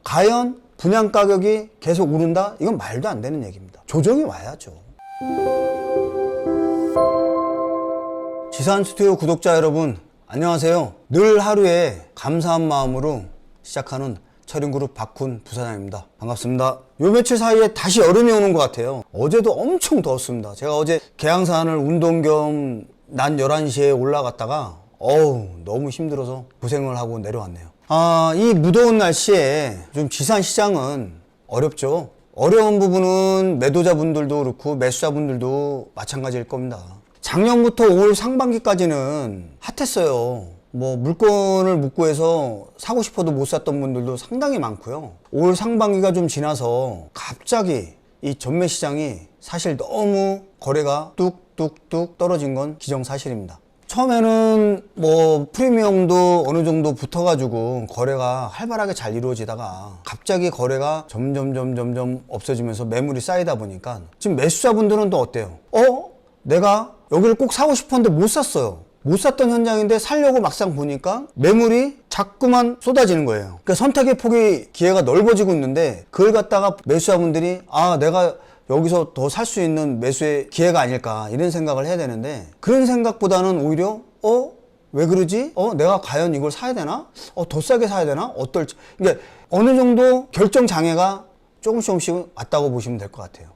과연 분양 가격이 계속 오른다? 이건 말도 안 되는 얘기입니다. 조정이 와야죠. 지산 스튜디오 구독자 여러분, 안녕하세요. 늘 하루에 감사한 마음으로 시작하는 철인그룹 박훈 부사장입니다. 반갑습니다. 요 며칠 사이에 다시 여름이 오는 것 같아요. 어제도 엄청 더웠습니다. 제가 어제 계양산을 운동 겸 낮 11시에 올라갔다가 너무 힘들어서 고생을 하고 내려왔네요. 이 무더운 날씨에 좀 지산시장은 어렵죠. 어려운 부분은 매도자분들도 그렇고 매수자분들도 마찬가지일 겁니다. 작년부터 올 상반기까지는 핫했어요. 물건을 못 구해서 사고 싶어도 못 샀던 분들도 상당히 많고요. 올 상반기가 좀 지나서 갑자기 이 전매시장이 사실 너무 거래가 뚝뚝뚝 떨어진 건 기정사실입니다. 처음에는 프리미엄도 어느 정도 붙어가지고 거래가 활발하게 잘 이루어지다가 갑자기 거래가 점점 없어지면서 매물이 쌓이다 보니까 지금 매수자분들은 또 어때요? 내가 여기를 꼭 사고 싶었는데 못 샀어요. 못 샀던 현장인데 살려고 막상 보니까 매물이 자꾸만 쏟아지는 거예요. 그러니까 선택의 폭이 기회가 넓어지고 있는데 그걸 갖다가 매수자분들이 내가 여기서 더 살 수 있는 매수의 기회가 아닐까 이런 생각을 해야 되는데 그런 생각보다는 오히려 왜 그러지? 내가 과연 이걸 사야 되나? 더 싸게 사야 되나? 어떨지. 그러니까 어느 정도 결정 장애가 조금씩 왔다고 보시면 될 것 같아요.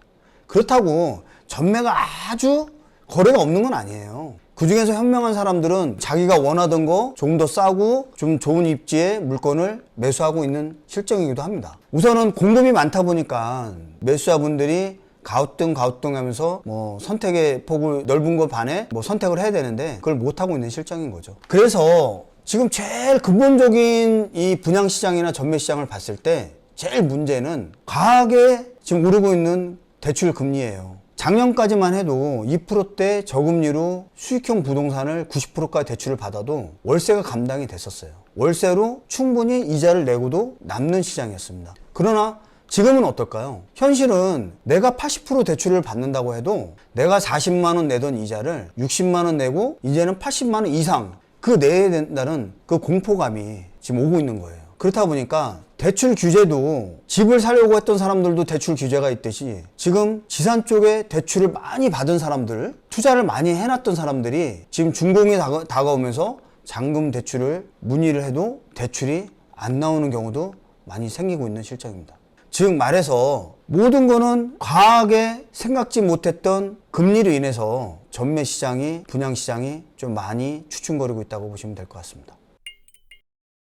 그렇다고 전매가 아주 거래가 없는 건 아니에요. 그 중에서 현명한 사람들은 자기가 원하던 거 조금 더 싸고 좀 좋은 입지의 물건을 매수하고 있는 실정이기도 합니다. 우선은 공급이 많다 보니까 매수자분들이 가우뚱 하면서 선택의 폭을 넓은 거 반에 선택을 해야 되는데 그걸 못하고 있는 실정인 거죠. 그래서 지금 제일 근본적인 이 분양시장이나 전매시장을 봤을 때 제일 문제는 과하게 지금 오르고 있는 대출 금리예요. 작년까지만 해도 2%대 저금리로 수익형 부동산을 90%까지 대출을 받아도 월세가 감당이 됐었어요. 월세로 충분히 이자를 내고도 남는 시장이었습니다. 그러나 지금은 어떨까요? 현실은 내가 80% 대출을 받는다고 해도 내가 40만 원 내던 이자를 60만 원 내고 이제는 80만 원 이상 그 내야 된다는 그 공포감이 지금 오고 있는 거예요. 그렇다 보니까 대출 규제도 집을 사려고 했던 사람들도 대출 규제가 있듯이 지금 지산 쪽에 대출을 많이 받은 사람들, 투자를 많이 해놨던 사람들이 지금 준공이 다가오면서 잔금 대출을 문의를 해도 대출이 안 나오는 경우도 많이 생기고 있는 실정입니다. 즉 말해서 모든 거는 과하게 생각지 못했던 금리로 인해서 전매시장이, 분양시장이 좀 많이 추춤거리고 있다고 보시면 될 것 같습니다.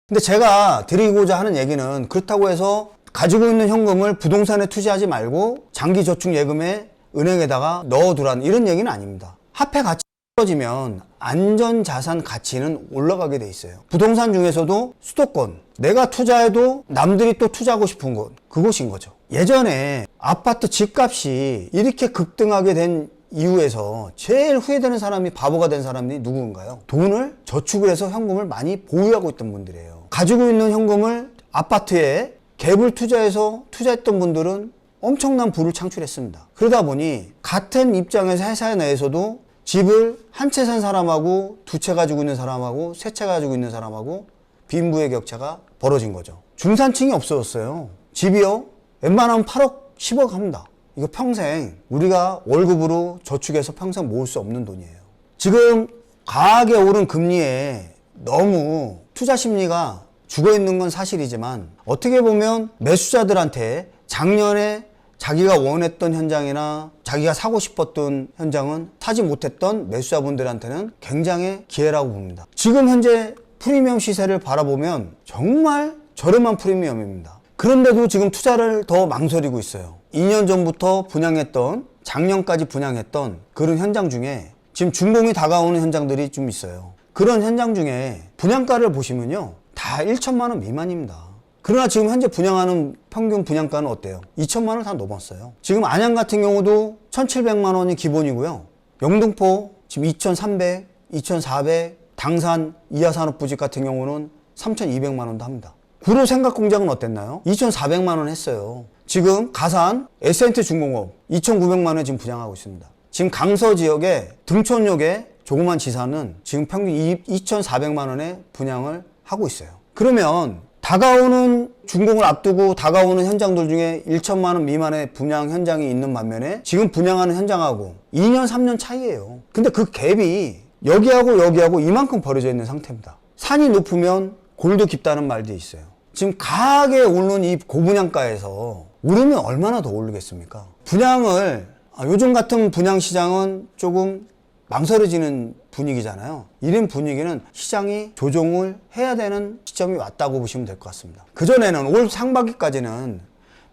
근데 제가 드리고자 하는 얘기는 그렇다고 해서 가지고 있는 현금을 부동산에 투자하지 말고 장기저축예금에 은행에다가 넣어두라는 이런 얘기는 아닙니다. 화폐 가치 떨어지면 안전자산 가치는 올라가게 돼 있어요. 부동산 중에서도 수도권, 내가 투자해도 남들이 또 투자하고 싶은 곳, 그곳인 거죠. 예전에 아파트 집값이 이렇게 급등하게 된 이후에서 제일 후회되는 사람이 바보가 된 사람이 누구인가요? 돈을 저축을 해서 현금을 많이 보유하고 있던 분들이에요. 가지고 있는 현금을 아파트에 갭을 투자해서 투자했던 분들은 엄청난 부를 창출했습니다. 그러다 보니 같은 입장에서 회사 내에서도 집을 한 채 산 사람하고 두 채 가지고 있는 사람하고 세 채 가지고 있는 사람하고 빈부의 격차가 벌어진 거죠. 중산층이 없어졌어요. 집이요 웬만하면 8억 10억 합니다. 이거 평생 우리가 월급으로 저축해서 평생 모을 수 없는 돈이에요. 지금 과하게 오른 금리에 너무 투자 심리가 죽어있는 건 사실이지만 어떻게 보면 매수자들한테 작년에 자기가 원했던 현장이나 자기가 사고 싶었던 현장은 사지 못했던 매수자분들한테는 굉장히 기회라고 봅니다. 지금 현재 프리미엄 시세를 바라보면 정말 저렴한 프리미엄입니다. 그런데도 지금 투자를 더 망설이고 있어요. 2년 전부터 분양했던, 작년까지 분양했던 그런 현장 중에 지금 준공이 다가오는 현장들이 좀 있어요. 그런 현장 중에 분양가를 보시면요 다 1천만 원 미만입니다. 그러나 지금 현재 분양하는 평균 분양가는 어때요? 2천만 원을 다 넘었어요. 지금 안양 같은 경우도 1,700만 원이 기본이고요. 영등포 지금 2,300, 2,400, 당산 이하산업부지 같은 경우는 3,200만 원도 합니다. 구로 생각공장은 어땠나요? 2,400만 원 했어요. 지금 가산 에센트 중공업 2,900만 원에 지금 분양하고 있습니다. 지금 강서 지역에 등촌역에 조그만 지사는 지금 평균 2,400만 원에 분양을 하고 있어요. 그러면 다가오는 준공을 앞두고 다가오는 현장들 중에 1천만 원 미만의 분양 현장이 있는 반면에 지금 분양하는 현장하고 2년 3년 차이예요. 근데 그 갭이 여기하고 이만큼 벌어져 있는 상태입니다. 산이 높으면 골도 깊다는 말도 있어요. 지금 가하게 오른 이 고분양가에서 오르면 얼마나 더 오르겠습니까? 분양을 요즘 같은 분양 시장은 조금 망설여지는 분위기잖아요. 이런 분위기는 시장이 조정을 해야 되는 시점이 왔다고 보시면 될 것 같습니다. 그전에는 올 상반기까지는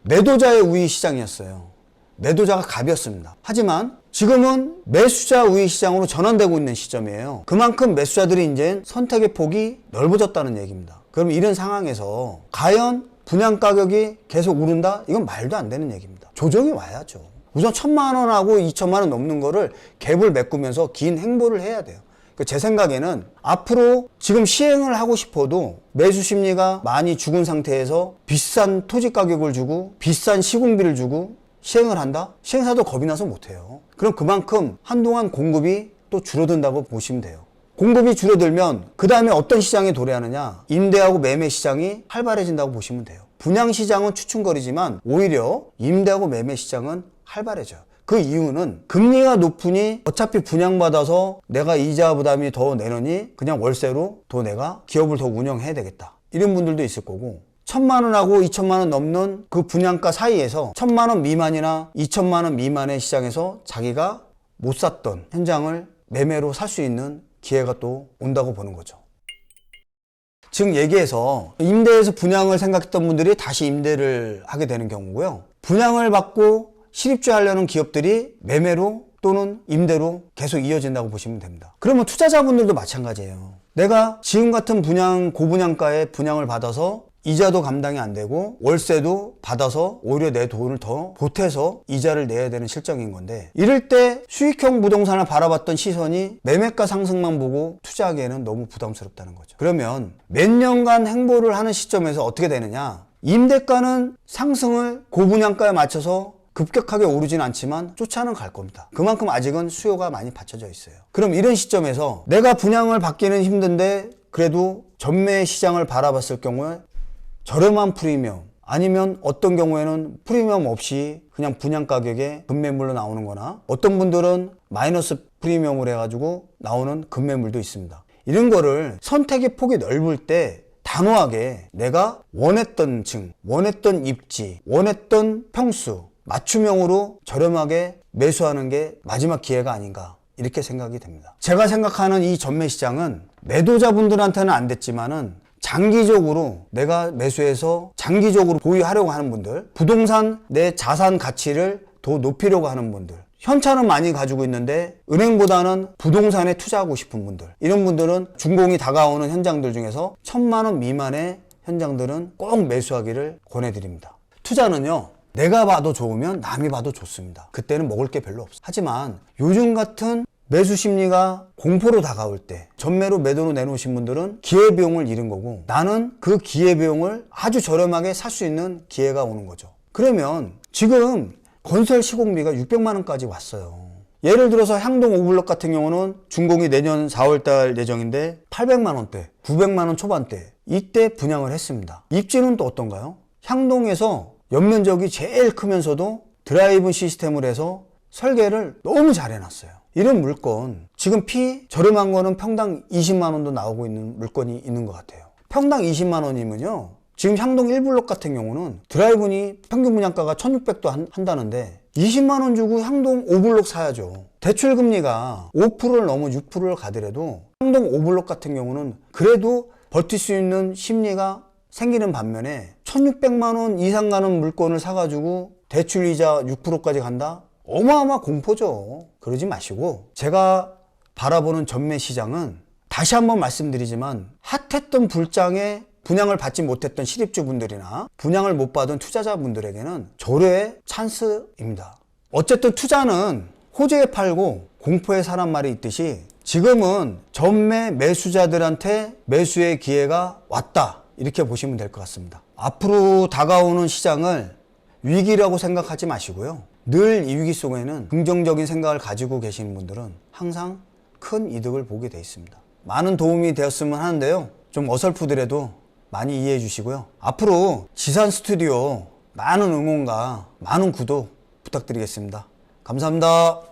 매도자의 우위 시장이었어요. 매도자가 갑이었습니다. 하지만 지금은 매수자 우위 시장으로 전환되고 있는 시점이에요. 그만큼 매수자들이 이제 선택의 폭이 넓어졌다는 얘기입니다. 그럼 이런 상황에서 과연 분양 가격이 계속 오른다? 이건 말도 안 되는 얘기입니다. 조정이 와야죠. 우선 1,000만 원하고 2천만 원 넘는 거를 갭을 메꾸면서 긴 행보를 해야 돼요. 제 생각에는 앞으로 지금 시행을 하고 싶어도 매수 심리가 많이 죽은 상태에서 비싼 토지 가격을 주고 비싼 시공비를 주고 시행을 한다? 시행사도 겁이 나서 못해요. 그럼 그만큼 한동안 공급이 또 줄어든다고 보시면 돼요. 공급이 줄어들면 그 다음에 어떤 시장에 도래하느냐? 임대하고 매매 시장이 활발해진다고 보시면 돼요. 분양 시장은 추춤거리지만 오히려 임대하고 매매 시장은 활발해져요. 그 이유는 금리가 높으니 어차피 분양받아서 내가 이자 부담이 더 내느니 그냥 월세로 더 내가 기업을 더 운영해야 되겠다. 이런 분들도 있을 거고 1,000만 원하고 2천만 원 넘는 그 분양가 사이에서 1,000만 원 미만이나 2천만 원 미만의 시장에서 자기가 못 샀던 현장을 매매로 살 수 있는 기회가 또 온다고 보는 거죠. 즉 얘기해서 임대에서 분양을 생각했던 분들이 다시 임대를 하게 되는 경우고요. 분양을 받고 실입주하려는 기업들이 매매로 또는 임대로 계속 이어진다고 보시면 됩니다. 그러면 투자자분들도 마찬가지예요. 내가 지금 같은 고분양가에 분양을 받아서 이자도 감당이 안 되고 월세도 받아서 오히려 내 돈을 더 보태서 이자를 내야 되는 실정인 건데 이럴 때 수익형 부동산을 바라봤던 시선이 매매가 상승만 보고 투자하기에는 너무 부담스럽다는 거죠. 그러면 몇 년간 행보를 하는 시점에서 어떻게 되느냐? 임대가는 상승을 고분양가에 맞춰서 급격하게 오르진 않지만 쫓아는 갈 겁니다. 그만큼 아직은 수요가 많이 받쳐져 있어요. 그럼 이런 시점에서 내가 분양을 받기는 힘든데 그래도 전매 시장을 바라봤을 경우에 저렴한 프리미엄 아니면 어떤 경우에는 프리미엄 없이 그냥 분양 가격에 급매물로 나오는 거나 어떤 분들은 마이너스 프리미엄을 해가지고 나오는 급매물도 있습니다. 이런 거를 선택의 폭이 넓을 때 단호하게 내가 원했던 층, 원했던 입지, 원했던 평수 맞춤형으로 저렴하게 매수하는 게 마지막 기회가 아닌가 이렇게 생각이 됩니다. 제가 생각하는 이 전매 시장은 매도자분들한테는 안 됐지만은 장기적으로 내가 매수해서 장기적으로 보유하려고 하는 분들, 부동산 내 자산 가치를 더 높이려고 하는 분들, 현찰은 많이 가지고 있는데 은행보다는 부동산에 투자하고 싶은 분들, 이런 분들은 준공이 다가오는 현장들 중에서 1,000만 원 미만의 현장들은 꼭 매수하기를 권해드립니다. 투자는요, 내가 봐도 좋으면 남이 봐도 좋습니다. 그때는 먹을 게 별로 없어요. 하지만 요즘 같은 매수 심리가 공포로 다가올 때 전매로 매도로 내놓으신 분들은 기회비용을 잃은 거고 나는 그 기회비용을 아주 저렴하게 살 수 있는 기회가 오는 거죠. 그러면 지금 건설 시공비가 600만 원까지 왔어요. 예를 들어서 향동 오블록 같은 경우는 준공이 내년 4월달 예정인데 800만 원대, 900만 원 초반대 이때 분양을 했습니다. 입지는 또 어떤가요? 향동에서 연면적이 제일 크면서도 드라이브 시스템을 해서 설계를 너무 잘 해놨어요. 이런 물건 지금 저렴한 거는 평당 20만 원도 나오고 있는 물건이 있는 것 같아요. 평당 20만 원이면요 지금 향동 1블록 같은 경우는 드라이브니 평균 분양가가 1,600도 한다는데 20만 원 주고 향동 5블록 사야죠. 대출 금리가 5%를 넘어 6%를 가더라도 향동 5블록 같은 경우는 그래도 버틸 수 있는 심리가 생기는 반면에 1,600만 원 이상 가는 물건을 사가지고 대출이자 6%까지 간다? 어마어마 공포죠. 그러지 마시고 제가 바라보는 전매 시장은 다시 한번 말씀드리지만 핫했던 불장에 분양을 받지 못했던 실입주분들이나 분양을 못 받은 투자자분들에게는 조례의 찬스입니다. 어쨌든 투자는 호재에 팔고 공포에 사란 말이 있듯이 지금은 전매 매수자들한테 매수의 기회가 왔다 이렇게 보시면 될 것 같습니다. 앞으로 다가오는 시장을 위기라고 생각하지 마시고요. 늘 이 위기 속에는 긍정적인 생각을 가지고 계시는 분들은 항상 큰 이득을 보게 돼 있습니다. 많은 도움이 되었으면 하는데요. 좀 어설프더라도 많이 이해해 주시고요. 앞으로 지산 스튜디오 많은 응원과 많은 구독 부탁드리겠습니다. 감사합니다.